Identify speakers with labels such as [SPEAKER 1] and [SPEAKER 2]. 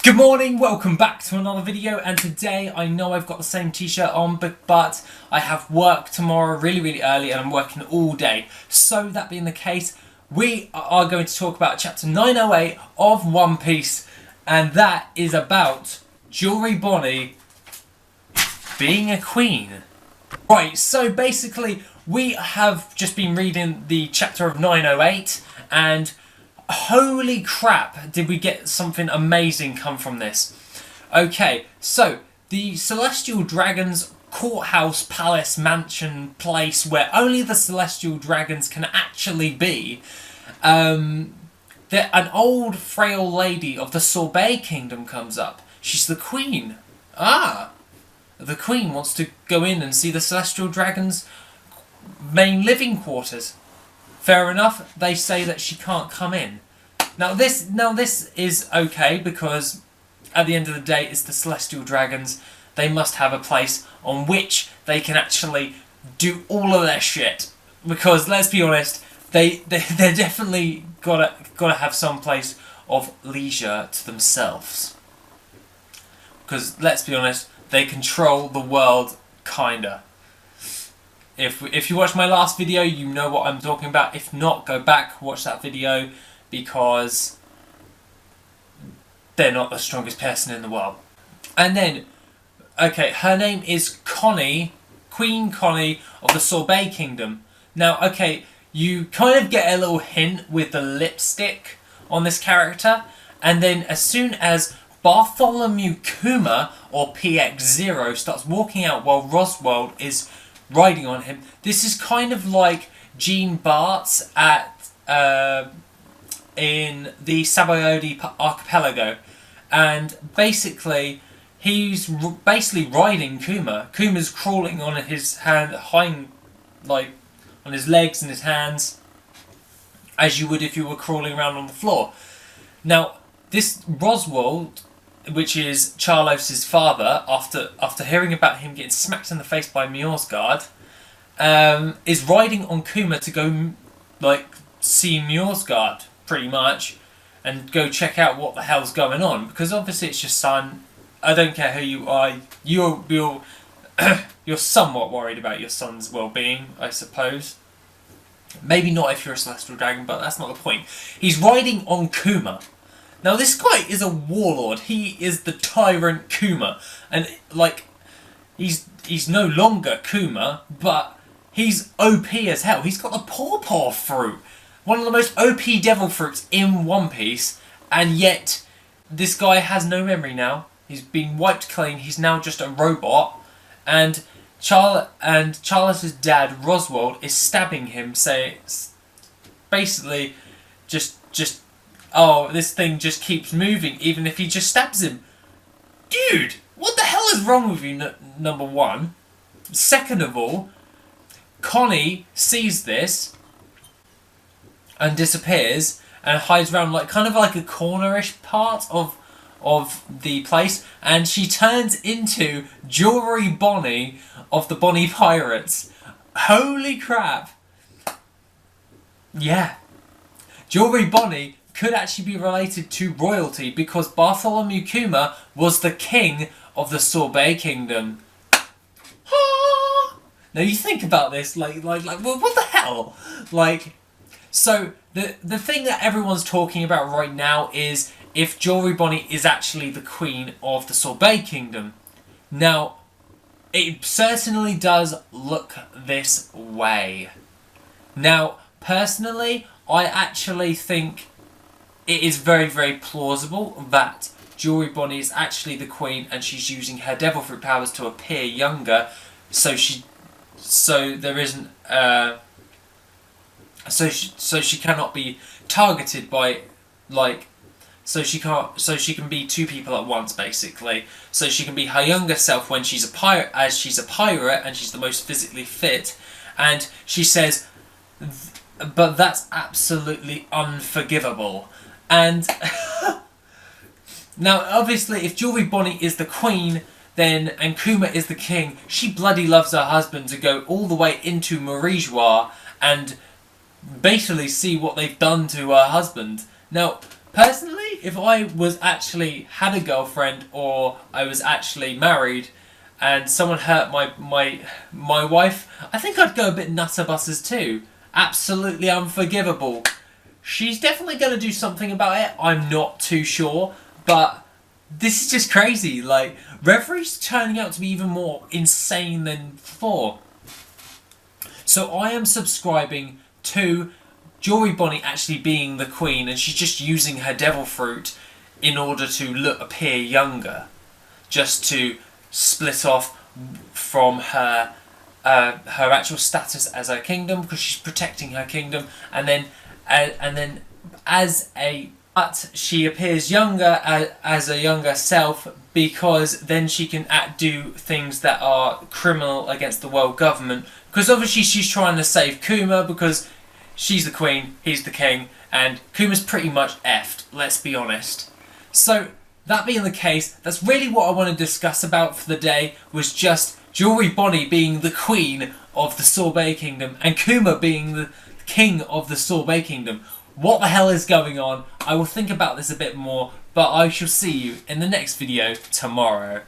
[SPEAKER 1] Good morning, welcome back to another video, and today I know I've got the same t-shirt on, but I have work tomorrow really early and I'm working all day. So that being the case, we are going to talk about chapter 908 of One Piece, and that is about Jewelry Bonney being a queen. Right, so basically we have just been reading the chapter of 908 and holy crap, did we get something amazing come from this. Okay, so the Celestial Dragons courthouse, palace, mansion, place where only the Celestial Dragons can actually be. An old frail lady of the Sorbet Kingdom comes up. She's the queen. The queen wants to go in and see the Celestial Dragons' main living quarters. Fair enough, they say that she can't come in. Now this is okay because at the end of the day it's the Celestial Dragons. They must have a place on which they can actually do all of their shit. Because let's be honest, they're definitely gotta have some place of leisure to themselves. Because let's be honest, they control the world kinda. If you watched my last video, you know what I'm talking about. If not, go back, watch that video, because they're not the strongest person in the world. And then, okay, her name is Connie, Queen Connie of the Sorbet Kingdom. Now, okay, you kind of get a little hint with the lipstick on this character, and then as soon as Bartholomew Kuma, or PX0, starts walking out while Roswell is riding on him, this is kind of like Jean Bart's in the Sabayodi archipelago, and basically he's riding Kuma. Kuma's crawling on his on his legs and his hands, as you would if you were crawling around on the floor. Now this Roswell, which is Charlos's father, after hearing about him getting smacked in the face by Mjorsgard, is riding on Kuma to go see Mjorsgard, pretty much, and go check out what the hell's going on, because obviously it's your son. I don't care who you are, you're somewhat worried about your son's well-being, I suppose. Maybe not if you're a Celestial Dragon, but that's not the point. He's riding on Kuma. Now this guy is a warlord. He is the tyrant Kuma, and he's no longer Kuma, but he's OP as hell. He's got the pawpaw fruit, one of the most OP devil fruits in One Piece, and yet this guy has no memory now. He's been wiped clean. He's now just a robot, and Charles's dad Roswell is stabbing him, basically just. Oh, this thing just keeps moving, even if he just stabs him. Dude, what the hell is wrong with you, number one? Second of all, Connie sees this and disappears and hides around kind of like a cornerish part of the place, and she turns into Jewelry Bonney of the Bonney Pirates. Holy crap. Yeah. Jewelry Bonney could actually be related to royalty, because Bartholomew Kuma was the king of the Sorbet Kingdom. Now you think about this, what the hell? So the thing that everyone's talking about right now is if Jewelry Bonney is actually the queen of the Sorbet Kingdom. Now, it certainly does look this way. Now, personally, I actually think it is very plausible that Jewelry Bonney is actually the queen, and she's using her devil fruit powers to appear younger, so she cannot be targeted by so she can be two people at once, basically. So she can be her younger self when she's a pirate, as she's a pirate and she's the most physically fit, and she says, but that's absolutely unforgivable. And now, obviously, if Jewelry Bonney is the queen, and Kuma is the king, she bloody loves her husband to go all the way into Marijois and basically see what they've done to her husband. Now, personally, if I was actually had a girlfriend or I was actually married and someone hurt my wife, I think I'd go a bit nutter butters too. Absolutely unforgivable. She's definitely going to do something about it. I'm not too sure, but this is just crazy. Like, Reveille's turning out to be even more insane than before. So I am subscribing to Jewelry Bonney actually being the queen, and she's just using her devil fruit in order to appear younger, just to split off from her actual status as her kingdom, because she's protecting her kingdom, and then but she appears younger as a younger self, because then she can do things that are criminal against the world government, because obviously she's trying to save Kuma, because she's the queen, he's the king, and Kuma's pretty much effed, let's be honest. So, that being the case, that's really what I want to discuss about for the day, was just Jewelry Bonney being the queen of the Sorbet Kingdom, and Kuma being the king of the Sorbet Kingdom. What the hell is going on? I will think about this a bit more, but I shall see you in the next video tomorrow.